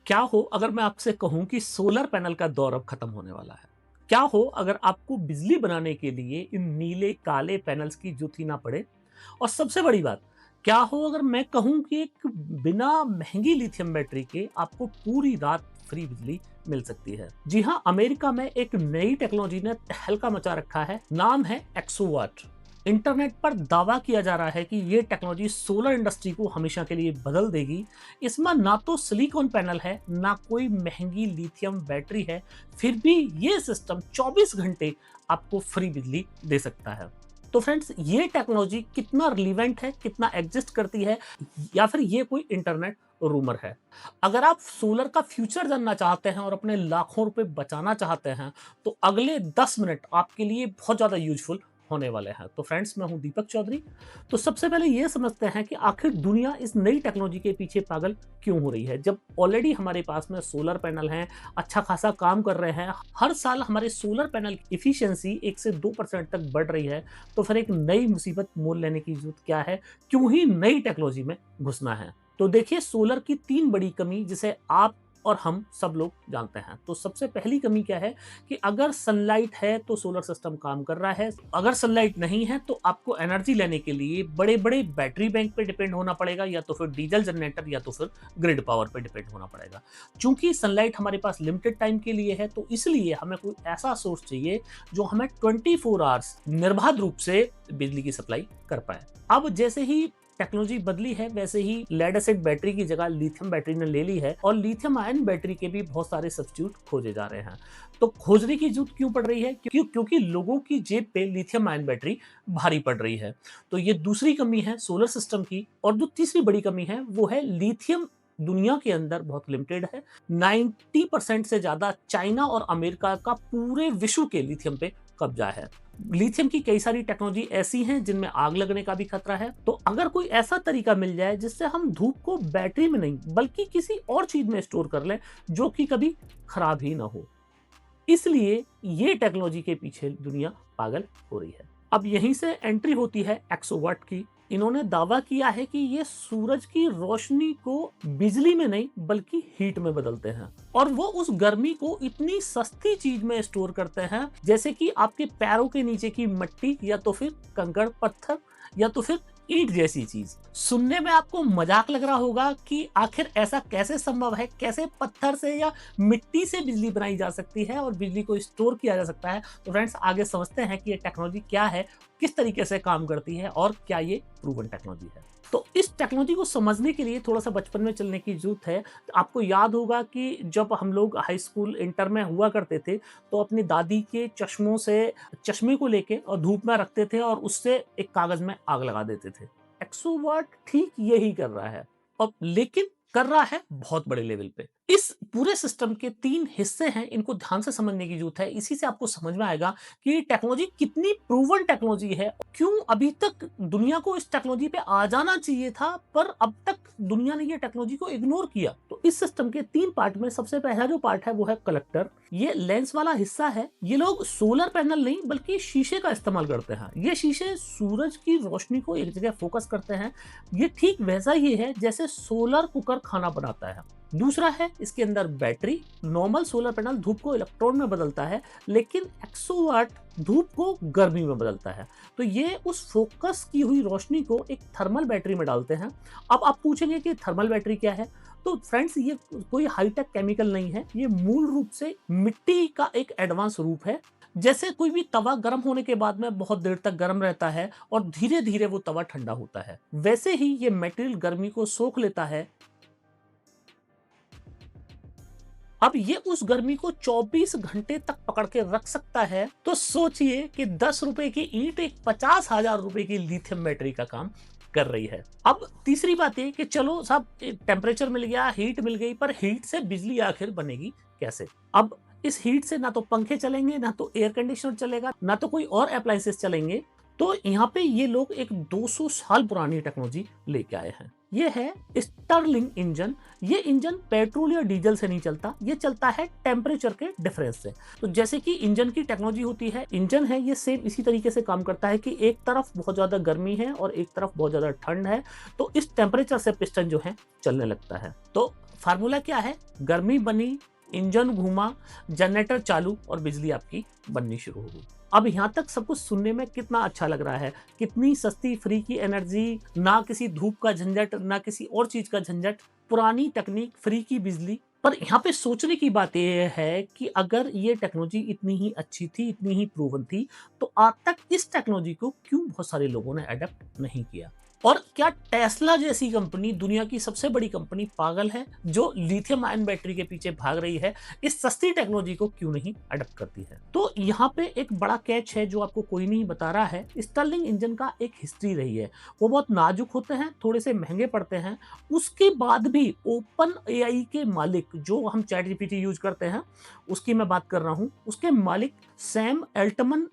क्या हो अगर मैं आपसे कहूं कि सोलर पैनल का दौर अब खत्म होने वाला है? क्या हो अगर आपको बिजली बनाने के लिए इन नीले काले पैनल्स की जरूरत ही ना पड़े? और सबसे बड़ी बात, क्या हो अगर मैं कहूं कि एक बिना महंगी लिथियम बैटरी के आपको पूरी रात फ्री बिजली मिल सकती है? जी हाँ, अमेरिका में एक नई टेक्नोलॉजी ने तहलका मचा रखा है। नाम है एक्सोवाट। इंटरनेट पर दावा किया जा रहा है कि ये टेक्नोलॉजी सोलर इंडस्ट्री को हमेशा के लिए बदल देगी। इसमें ना तो सिलिकॉन पैनल है, ना कोई महंगी लिथियम बैटरी है, फिर भी ये सिस्टम 24 घंटे आपको फ्री बिजली दे सकता है। तो फ्रेंड्स, ये टेक्नोलॉजी कितना रिलीवेंट है, कितना एग्जिस्ट करती है, या फिर ये कोई इंटरनेट रूमर है? अगर आप सोलर का फ्यूचर जानना चाहते हैं और अपने लाखों रुपए बचाना चाहते हैं, तो अगले 10 मिनट आपके लिए बहुत ज़्यादा यूज़फुल होने वाले हैं। तो फ्रेंड्स, मैं हूं दीपक चौधरी। तो सबसे पहले ये समझते हैं कि आखिर दुनिया इस नई टेक्नोलॉजी के पीछे पागल क्यों हो रही है, जब ऑलरेडी हमारे पास में सोलर पैनल हैं, अच्छा खासा काम कर रहे हैं। हर साल हमारे सोलर पैनल की इफिशियंसी 1 से 2% तक बढ़ रही है। तो फिर एक नई मुसीबत मोल लेने की जरूरत क्या है? क्यों ही नई टेक्नोलॉजी में घुसना है? तो देखिए, सोलर की 3 बड़ी कमी जिसे आप और हम सब लोग जानते हैं। तो सबसे पहली कमी क्या है कि अगर सनलाइट है तो सोलर सिस्टम काम कर रहा है। अगर सनलाइट नहीं है तो आपको एनर्जी लेने के लिए बड़े-बड़े बैटरी बैंक पे डिपेंड होना पड़ेगा, या तो फिर डीजल जनरेटर, या तो फिर ग्रिड पावर पे डिपेंड होना पड़ेगा। चूंकि सनलाइट हमारे पास लिमिटेड टाइम के लिए है, तो इसलिए हमें कोई ऐसा सोर्स चाहिए जो हमें 24 आवर्स निर्बाध रूप से बिजली की सप्लाई कर पाए। अब जैसे ही टेक्नोलॉजी बदली है, वैसे ही लेड एसिड बैटरी की जगह लिथियम बैटरी ने ले ली है, और लिथियम आयन बैटरी के भी बहुत सारे सब्स्टिट्यूट खोजे जा रहे हैं। तो खोजने की जरूरत क्यों पड़ रही है? क्योंकि लोगों की जेब पे लिथियम आयन बैटरी भारी पड़ रही है। तो ये दूसरी कमी है सोलर सिस्टम की। और जो तीसरी बड़ी कमी है वो है लिथियम दुनिया के अंदर बहुत लिमिटेड है। 90% से ज्यादा चाइना और अमेरिका का पूरे विश्व के लिथियम पे कब्जा है। लिथियम की कई सारी टेक्नोलॉजी ऐसी हैं जिनमें आग लगने का भी खतरा है। तो अगर कोई ऐसा तरीका मिल जाए जिससे हम धूप को बैटरी में नहीं बल्कि किसी और चीज में स्टोर कर लें, जो कि कभी खराब ही ना हो, इसलिए ये टेक्नोलॉजी के पीछे दुनिया पागल हो रही है। अब यहीं से एंट्री होती है एक्सोवाट की। इन्होंने दावा किया है कि ये सूरज की रोशनी को बिजली में नहीं बल्कि हीट में बदलते हैं, और वो उस गर्मी को इतनी सस्ती चीज में स्टोर करते हैं, जैसे कि आपके पैरों के नीचे की मिट्टी, या तो फिर कंकड़ पत्थर, या तो फिर ईंट जैसी चीज। सुनने में आपको मजाक लग रहा होगा कि आखिर ऐसा कैसे संभव है, कैसे पत्थर से या मिट्टी से बिजली बनाई जा सकती है और बिजली को स्टोर किया जा सकता है। तो फ्रेंड्स, आगे समझते हैं कि ये टेक्नोलॉजी क्या है, किस तरीके से काम करती है, और क्या ये प्रूवन टेक्नोलॉजी है। तो इस टेक्नोलॉजी को समझने के लिए थोड़ा सा बचपन में चलने की जरूरत है। तो आपको याद होगा कि जब हम लोग हाई स्कूल इंटर में हुआ करते थे, तो अपनी दादी के चश्मों से चश्मे को लेके और धूप में रखते थे और उससे एक कागज में आग लगा देते थे। एक्सोवाट ठीक यही कर रहा है, और लेकिन कर रहा है बहुत बड़े लेवल पे। इस पूरे सिस्टम के 3 हिस्से हैं, इनको ध्यान से समझने की जरूरत है। इसी से आपको समझ में आएगा कि ये टेक्नोलॉजी कितनी प्रूवन टेक्नोलॉजी है। क्यों अभी तक दुनिया को इस टेक्नोलॉजी पे आ जाना चाहिए था, पर अब तक दुनिया ने ये टेक्नोलॉजी को इग्नोर किया। तो इस सिस्टम के 3 पार्ट में सबसे पहला जो पार्ट है वो है कलेक्टर। ये लेंस वाला हिस्सा है। ये लोग सोलर पैनल नहीं बल्कि शीशे का इस्तेमाल करते हैं। ये शीशे सूरज की रोशनी को एक जगह फोकस करते हैं। ये ठीक वैसा ही है जैसे सोलर कुकर खाना बनाता है। दूसरा है इसके अंदर बैटरी। नॉर्मल सोलर पैनल धूप को इलेक्ट्रॉन में बदलता है, लेकिन एक्सोवाट धूप को गर्मी में बदलता है। तो ये उस फोकस की हुई रोशनी को एक थर्मल बैटरी में डालते हैं। अब आप पूछेंगे कि थर्मल बैटरी क्या है? तो फ्रेंड्स, ये कोई हाईटेक केमिकल नहीं है। ये मूल रूप से मिट्टी का एक एडवांस रूप है। जैसे कोई भी तवा गर्म होने के बाद में बहुत देर तक गर्म रहता है और धीरे धीरे वो तवा ठंडा होता है, वैसे ही ये मटेरियल गर्मी को सोख लेता है। अब ये उस गर्मी को 24 घंटे तक पकड़ के रख सकता है। तो सोचिए कि 10 रुपए की ईंट एक 50,000 रुपए की लिथियम बैटरी का काम कर रही है। अब तीसरी बात है कि चलो साहब, टेम्परेचर मिल गया, हीट मिल गई, पर हीट से बिजली आखिर बनेगी कैसे? अब इस हीट से ना तो पंखे चलेंगे, ना तो एयर कंडीशनर चलेगा, ना तो कोई और अप्लायंसेस चलेंगे। तो यहाँ पे ये लोग एक 200 साल पुरानी टेक्नोलॉजी लेके आए हैं। ये है स्टर्लिंग इंजन। ये इंजन पेट्रोल या डीजल से नहीं चलता, ये चलता है टेम्परेचर के डिफरेंस से। तो जैसे कि इंजन की टेक्नोलॉजी होती है, इंजन है, ये सेम इसी तरीके से काम करता है कि एक तरफ बहुत ज्यादा गर्मी है और एक तरफ बहुत ज्यादा ठंड है, तो इस टेम्परेचर से पिस्टन जो है चलने लगता है। तो फार्मूला क्या है? गर्मी बनी, इंजन घूमा, जनरेटर चालू और बिजली आपकी बननी शुरू हो गई। अब यहाँ तक सब कुछ सुनने में कितना अच्छा लग रहा है, कितनी सस्ती फ्री की एनर्जी, ना किसी धूप का झंझट, ना किसी और चीज का झंझट, पुरानी टेक्निक, फ्री की बिजली। पर यहाँ पे सोचने की बात यह है कि अगर ये टेक्नोलॉजी इतनी ही अच्छी थी, इतनी ही प्रूवन थी, तो आज तक इस टेक्नोलॉजी को क्यों बहुत सारे लोगों ने अडेप्ट नहीं किया? और क्या टेस्ला जैसी कंपनी, दुनिया की सबसे बड़ी कंपनी, पागल है जो लिथियम आयन बैटरी के पीछे भाग रही है, इस सस्ती टेक्नोलॉजी को क्यों नहीं अडॉप्ट करती है? तो यहाँ पे एक बड़ा कैच है जो आपको कोई नहीं बता रहा है। स्टर्लिंग इंजन का एक हिस्ट्री रही है, वो बहुत नाजुक होते हैं, थोड़े से महंगे पड़ते हैं। उसके बाद भी ओपन एआई के मालिक, जो हम चैट जीपीटी यूज करते हैं उसकी मैं बात कर रहा हूं, उसके मालिक सैम एल्टमन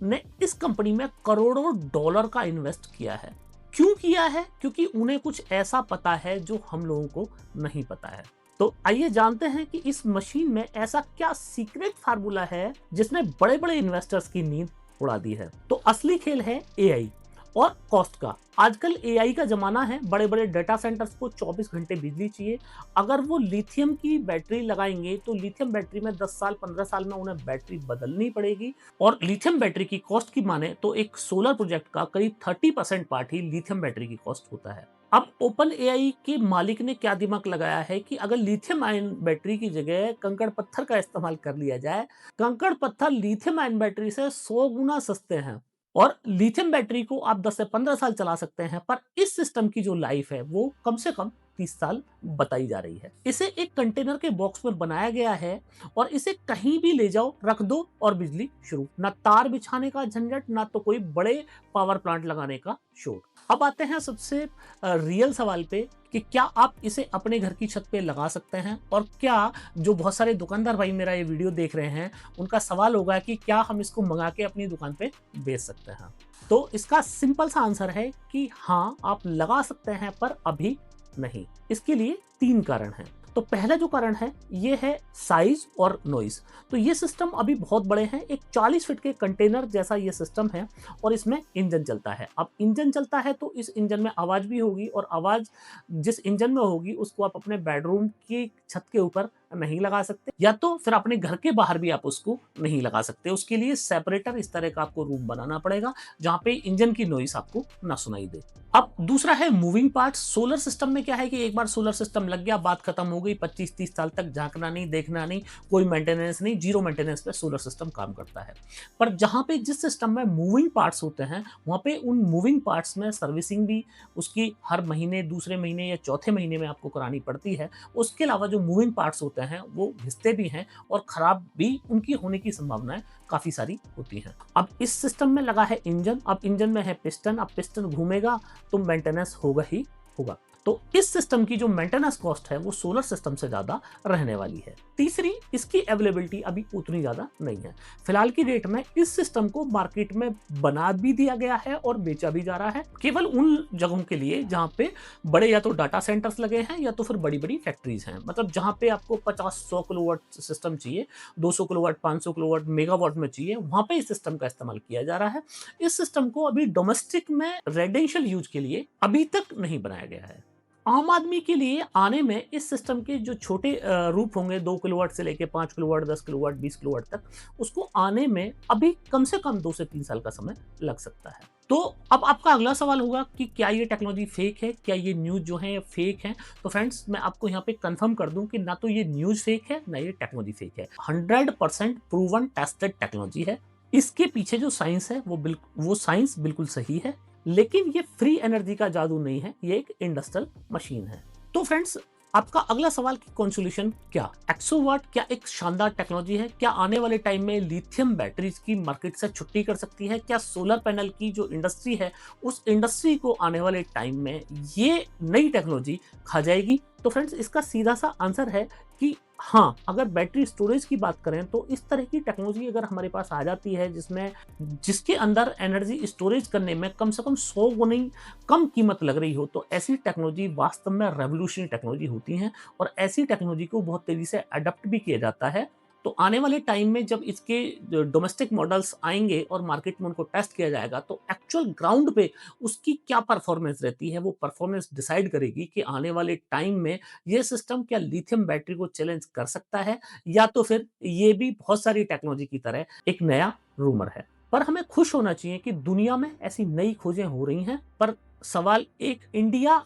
ने इस कंपनी में करोड़ों डॉलर का इन्वेस्ट किया है। क्यों किया है? क्योंकि उन्हें कुछ ऐसा पता है जो हम लोगों को नहीं पता है। तो आइए जानते हैं कि इस मशीन में ऐसा क्या सीक्रेट फार्मूला है जिसने बड़े बड़े इन्वेस्टर्स की नींद उड़ा दी है। तो असली खेल है एआई और कॉस्ट का। आजकल एआई का जमाना है, बड़े बड़े डाटा सेंटर्स को 24 घंटे बिजली चाहिए। अगर वो लिथियम की बैटरी लगाएंगे तो लिथियम बैटरी में 10 साल 15 साल में उन्हें बैटरी बदलनी पड़ेगी। और लिथियम बैटरी की कॉस्ट की माने तो एक सोलर प्रोजेक्ट का करीब 30% पार्ट ही लिथियम बैटरी की कॉस्ट होता है। अब ओपन एआई के मालिक ने क्या दिमाग लगाया है कि अगर लिथियम आयन बैटरी की जगह कंकड़ पत्थर का इस्तेमाल कर लिया जाए, कंकड़ पत्थर लिथियम आयन बैटरी से 100 गुना सस्ते हैं और लिथियम बैटरी को आप 10 से 15 साल चला सकते हैं। पर इस सिस्टम की जो लाइफ है वो कम से कम 30 साल बताई जा रही है। इसे एक कंटेनर के बॉक्स में बनाया गया है और इसे कहीं भी ले जाओ, रख दो और बिजली शुरू। ना तार बिछाने का झंझट, ना तो कोई बड़े पावर प्लांट लगाने का शोर। अब आते हैं सबसे रियल सवाल पे कि क्या आप इसे अपने घर की छत पे लगा सकते हैं? और क्या जो बहुत सारे दुकानदार भाई मेरा ये वीडियो देख रहे हैं, उनका सवाल होगा कि क्या हम इसको मंगा के अपनी दुकान पे बेच सकते हैं? तो इसका सिंपल सा आंसर है कि हाँ, आप लगा सकते हैं, पर अभी नहीं। इसके लिए 3 कारण हैं। तो पहला जो कारण है ये है साइज और नॉइज। तो ये सिस्टम अभी बहुत बड़े हैं, एक 40 फीट के कंटेनर जैसा ये सिस्टम है और इसमें इंजन चलता है। अब इंजन चलता है तो इस इंजन में आवाज भी होगी और आवाज जिस इंजन में होगी उसको आप अपने बेडरूम की छत के ऊपर नहीं लगा सकते, या तो फिर अपने घर के बाहर भी आप उसको नहीं लगा सकते। उसके लिए सेपरेटर इस तरह का आपको रूम बनाना पड़ेगा जहां पे इंजन की नॉइस आपको ना सुनाई दे। अब दूसरा है मूविंग पार्ट्स। सोलर सिस्टम में क्या है कि एक बार सोलर सिस्टम लग गया, बात खत्म हो गई। 25-30 साल तक झांकना नहीं, देखना नहीं, कोई मेंटेनेंस नहीं, जीरो मेंटेनेंस पे सोलर सिस्टम काम करता है। पर जहां पे जिस सिस्टम में मूविंग पार्ट्स होते हैं वहां पे उन मूविंग पार्ट्स में सर्विसिंग भी उसकी हर महीने, दूसरे महीने या चौथे महीने में आपको करानी पड़ती है। उसके अलावा जो मूविंग पार्ट्स होते हैं वो घिसते भी हैं और खराब भी उनकी होने की संभावनाएं काफी सारी होती हैं। अब इस सिस्टम में लगा है इंजन। अब इंजन में है पिस्टन। अब पिस्टन घूमेगा तो मेंटेनेंस होगा ही होगा। तो इस सिस्टम की जो मेंटेनेंस कॉस्ट है वो सोलर सिस्टम से ज्यादा रहने वाली है। तीसरी, इसकी अवेलेबिलिटी अभी उतनी ज्यादा नहीं है। फिलहाल की डेट में इस सिस्टम को मार्केट में बना भी दिया गया है और बेचा भी जा रहा है, केवल उन जगहों के लिए जहां पे बड़े या तो डाटा सेंटर्स लगे हैं या तो फिर बड़ी बड़ी फैक्ट्रीज हैं। मतलब जहां पे आपको 50-100 किलोवाट सिस्टम चाहिए, 200 किलोवाट, 500 किलोवाट, मेगावाट में चाहिए, वहां पे इस सिस्टम का इस्तेमाल किया जा रहा है। इस सिस्टम को अभी डोमेस्टिक में रेजिडेंशियल यूज के लिए अभी तक नहीं बनाया गया है। आम आदमी के लिए आने में इस सिस्टम के जो छोटे रूप होंगे, 2 किलोवाट से लेके 5 किलोवाट, 10 किलोवाट, 20 किलोवाट तक, उसको आने में अभी कम से कम 2 से 3 साल का समय लग सकता है। तो अब आपका अगला सवाल होगा कि क्या ये टेक्नोलॉजी फेक है, क्या ये न्यूज जो है फेक है? तो फ्रेंड्स, मैं आपको यहाँ पे कंफर्म कर दूं कि ना तो ये न्यूज फेक है, ना ये टेक्नोलॉजी फेक है। 100% प्रूवन टेस्टेड टेक्नोलॉजी है। इसके पीछे जो साइंस है वो साइंस बिल्कुल सही है। लेकिन ये फ्री एनर्जी का जादू नहीं है, ये एक इंडस्ट्रियल मशीन है। तो फ्रेंड्स, आपका अगला सवाल कि कॉन्सोल्यूशन क्या? एक्सोवाट क्या एक शानदार टेक्नोलॉजी है? क्या आने वाले टाइम में लिथियम बैटरीज की मार्केट से छुट्टी कर सकती है? क्या सोलर पैनल की जो इंडस्ट्री है उस इंडस्ट्री को आने वाले टाइम में ये नई टेक्नोलॉजी खा जाएगी? तो फ्रेंड्स, इसका सीधा सा आंसर है कि हाँ, अगर बैटरी स्टोरेज की बात करें तो इस तरह की टेक्नोलॉजी अगर हमारे पास आ जाती है जिसके अंदर एनर्जी स्टोरेज करने में कम से कम 100 गुनी कम कीमत लग रही हो, तो ऐसी टेक्नोलॉजी वास्तव में रेवोल्यूशनरी टेक्नोलॉजी होती हैं और ऐसी टेक्नोलॉजी को बहुत तेजी से अडॉप्ट भी किया जाता है तो आने वाले टाइम में जब इसके डोमेस्टिक मॉडल्स आएँगे और मार्केट में उनको टेस्ट किया जाएगा, तो एक्चुअल ग्राउंड पे उसकी क्या परफॉर्मेंस रहती है, वो परफॉर्मेंस डिसाइड करेगी कि आने वाले टाइम में ये सिस्टम क्या लिथियम बैटरी को चैलेंज कर सकता है, या तो फिर ये भी बहुत सारी टेक्नोलॉजी की तरह एक नया रूमर है। पर हमें खुश होना चाहिए कि दुनिया में ऐसी नई खोजें हो रही हैं, पर सवाल एक, इंडिया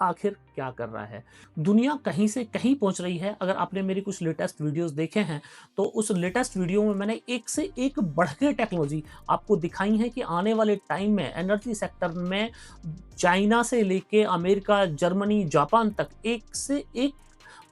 आखिर क्या कर रहा है? दुनिया कहीं से कहीं पहुंच रही है। अगर आपने मेरी कुछ लेटेस्ट वीडियोस देखे हैं, तो उस लेटेस्ट वीडियो में मैंने एक से एक बढ़ के टेक्नोलॉजी आपको दिखाई है कि आने वाले टाइम में एनर्जी सेक्टर में चाइना से लेके अमेरिका, जर्मनी, जापान तक एक से एक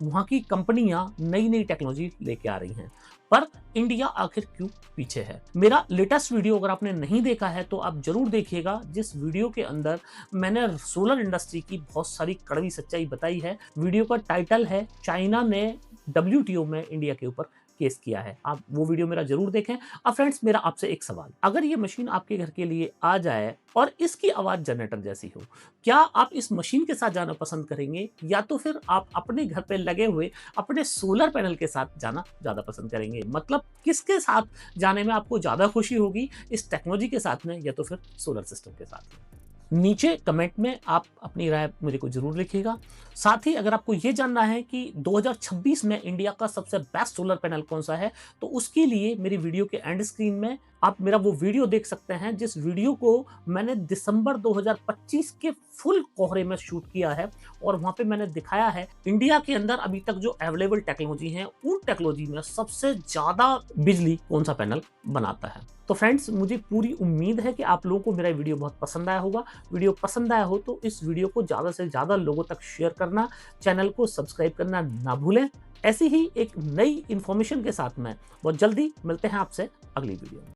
वहाँ की कंपनियां नई-नई टेक्नोलॉजी लेके आ रही हैं। पर इंडिया आखिर क्यों पीछे है? मेरा लेटेस्ट वीडियो अगर आपने नहीं देखा है तो आप ज़रूर देखिएगा, जिस वीडियो के अंदर मैंने सोलर इंडस्ट्री की बहुत सारी कड़वी सच्चाई बताई है। वीडियो का टाइटल है, चाइना ने डब्ल्यूटीओ में इंडिया के ऊपर केस किया है। आप वो वीडियो मेरा ज़रूर देखें। अब फ्रेंड्स, मेरा आपसे एक सवाल, अगर ये मशीन आपके घर के लिए आ जाए और इसकी आवाज़ जनरेटर जैसी हो, क्या आप इस मशीन के साथ जाना पसंद करेंगे, या तो फिर आप अपने घर पे लगे हुए अपने सोलर पैनल के साथ जाना ज़्यादा पसंद करेंगे? मतलब किसके साथ जाने में आपको ज़्यादा खुशी होगी, इस टेक्नोलॉजी के साथ में या तो फिर सोलर सिस्टम के साथ में? नीचे कमेंट में आप अपनी राय मुझे को ज़रूर लिखिएगा। साथ ही अगर आपको ये जानना है कि 2026 में इंडिया का सबसे बेस्ट सोलर पैनल कौन-सा है, तो उसके लिए मेरी वीडियो के एंड स्क्रीन में आप मेरा वो वीडियो देख सकते हैं, जिस वीडियो को मैंने दिसंबर 2025 के फुल कोहरे में शूट किया है, और वहाँ पे मैंने दिखाया है इंडिया के अंदर अभी तक जो अवेलेबल टेक्नोलॉजी है, उन टेक्नोलॉजी में सबसे ज़्यादा बिजली कौन-सा पैनल बनाता है। तो फ्रेंड्स, मुझे पूरी उम्मीद है कि आप लोगों को मेरा वीडियो बहुत पसंद आया होगा। वीडियो पसंद आया हो तो इस वीडियो को ज़्यादा से ज़्यादा लोगों तक शेयर करना, चैनल को सब्सक्राइब करना ना भूलें। ऐसी ही एक नई इन्फॉर्मेशन के साथ में बहुत जल्दी मिलते हैं आपसे अगली वीडियो में।